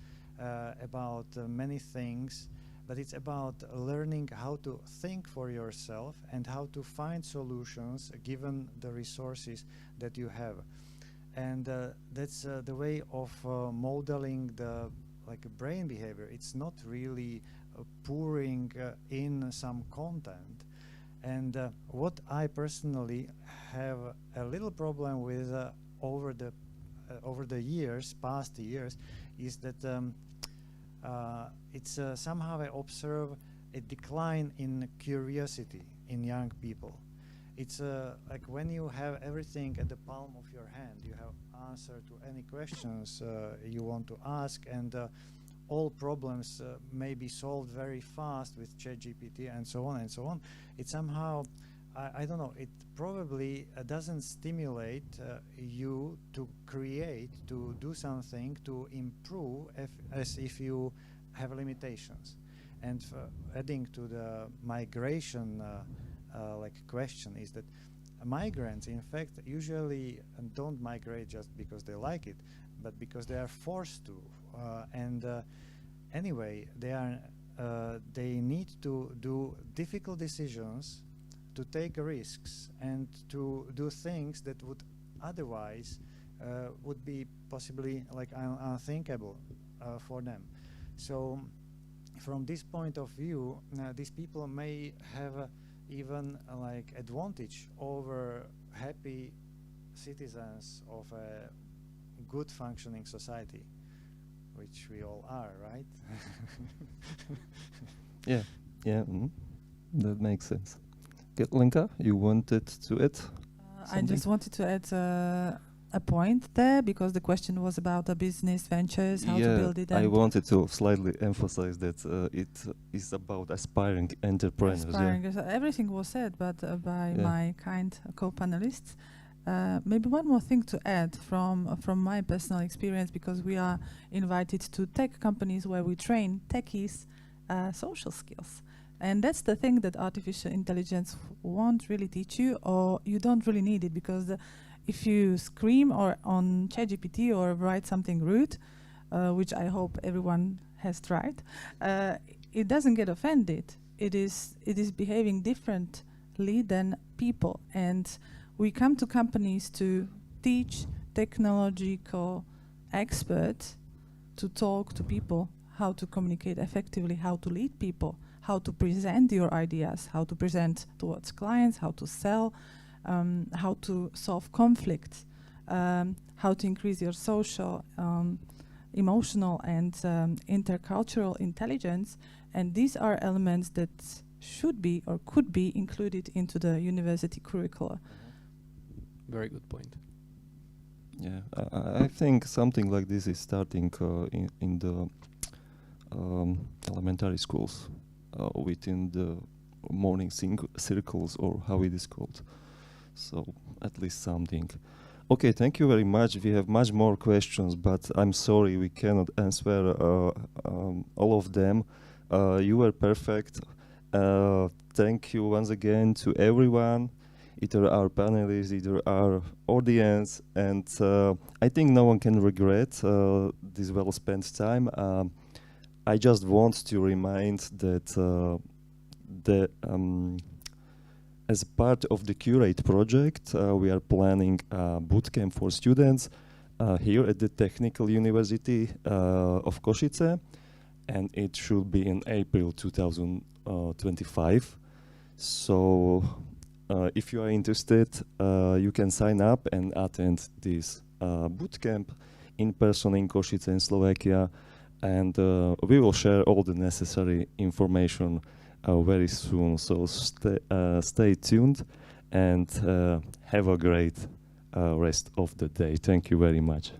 about many things, but it's about learning how to think for yourself and how to find solutions given the resources that you have. And that's the way of modeling the brain behavior. It's not really pouring in some content. And what I personally have a little problem with over the years, past years, is that it's somehow I observe a decline in curiosity in young people. It's like when you have everything at the palm of your hand, you have answer to any questions you want to ask, and all problems may be solved very fast with ChatGPT and so on and so on. It somehow, I don't know, it probably doesn't stimulate you to create, to do something, to improve as if you have limitations. And adding to the migration question is that migrants, in fact, usually don't migrate just because they like it, but because they are forced to. Anyway, they need to do difficult decisions, to take risks, and to do things that would otherwise would be possibly unthinkable for them. So, from this point of view, these people may have even advantage over happy citizens of a good functioning society, which we all are, right? Yeah, that makes sense. Lenka, you wanted to add I just wanted to add a point there, because the question was about the business ventures, how to build it. I wanted to slightly emphasize that it is about aspiring entrepreneurs. Everything was said, but by my kind co-panelists. Maybe one more thing to add from my personal experience, because we are invited to tech companies where we train techies social skills. And that's the thing that artificial intelligence won't really teach you, or you don't really need it, because if you scream or on ChatGPT or write something rude, which I hope everyone has tried, it doesn't get offended. It is behaving differently than people. And we come to companies to teach technological experts to talk to people, how to communicate effectively, how to lead people, how to present your ideas, how to present towards clients, how to sell, how to solve conflicts, how to increase your social, emotional, and intercultural intelligence. And these are elements that should be or could be included into the university curricula. Very good point. Yeah, I think something like this is starting in the elementary schools, within the morning circles, or how it is called. So at least something. Okay, thank you very much. We have much more questions, but I'm sorry we cannot answer all of them. You were perfect. Thank you once again to everyone, either our panelists, either our audience, and I think no one can regret this well-spent time. I just want to remind that as part of the CURATE project, we are planning a bootcamp for students here at the Technical University of Košice, and it should be in April 2025. So if you are interested, you can sign up and attend this bootcamp in person in Košice in Slovakia, and we will share all the necessary information very soon. So stay tuned and have a great rest of the day. Thank you very much.